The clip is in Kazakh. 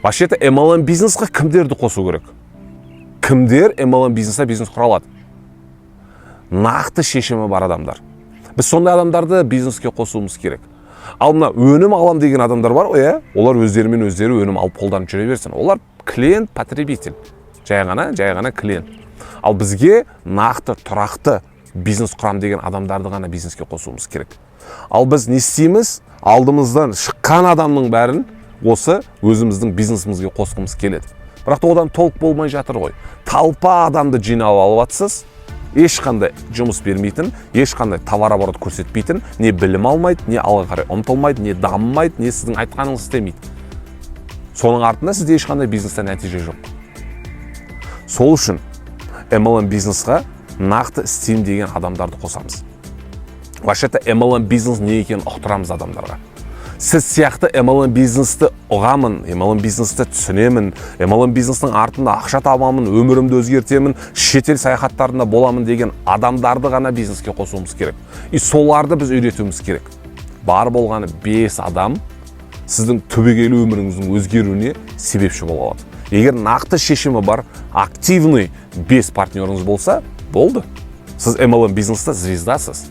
Вообще-то MLM бизнесқа кімдерді қосу керек? Кімдер MLM бизнесқа бизнес құра алады? Нақты шешімі бар адамдар. Біз сондай адамдарды бизнеске қосуымыз керек. Ал мына өнім алам деген адамдар бар ғой, олар өздерімен өздері өнім алып қолданып жүре берсін. Олар клиент, потребитель. Жай ғана клиент. Ал бізге нақты, тұрақты бизнес құрам деген адамдарды ғана бизнеске қосуымыз керек. Ал біз не істейміз? Алдымыздан шыққан адамның бәрін осы өзіміздің бизнесімізге қосқымыз келеді. Бірақ одан толық болмай жатыр ғой. Талпа адамды жинап алып атсыз, ешқандай жұмыс бермейтін, ешқандай товар оборот көрсетпейтін, не білім алмайды, не алға қарай ұмтылмайды, не дамымайды, не сіздің айтқаныңызды істемейді. Соның артында сізде ешқандай бизнесте нәтиже жоқ. Сол үшін MLM бизнесқа нақты істеймін деген адамдарды қосамыз. Вообще-то MLM бизнес не екенін ұқтырамыз адамдарға. Сіз сияқты MLM бизнесті ұғамын, MLM бизнесті түсінемін, MLM бизнестің артында ақша табамын, өмірімді өзгертемін, шетел саяхаттарында боламын деген адамдарды ғана бизнеске қосуымыз керек. И соларды біз үйретуіміз керек. Бар болғаны 5 адам сіздің түбегейлі өміріңіздің өзгеруіне себепші бола алады. Егер нақты шешімі бар, активный 5 партнеріңіз болса, болды. Сіз MLM бизнесте звездасыз.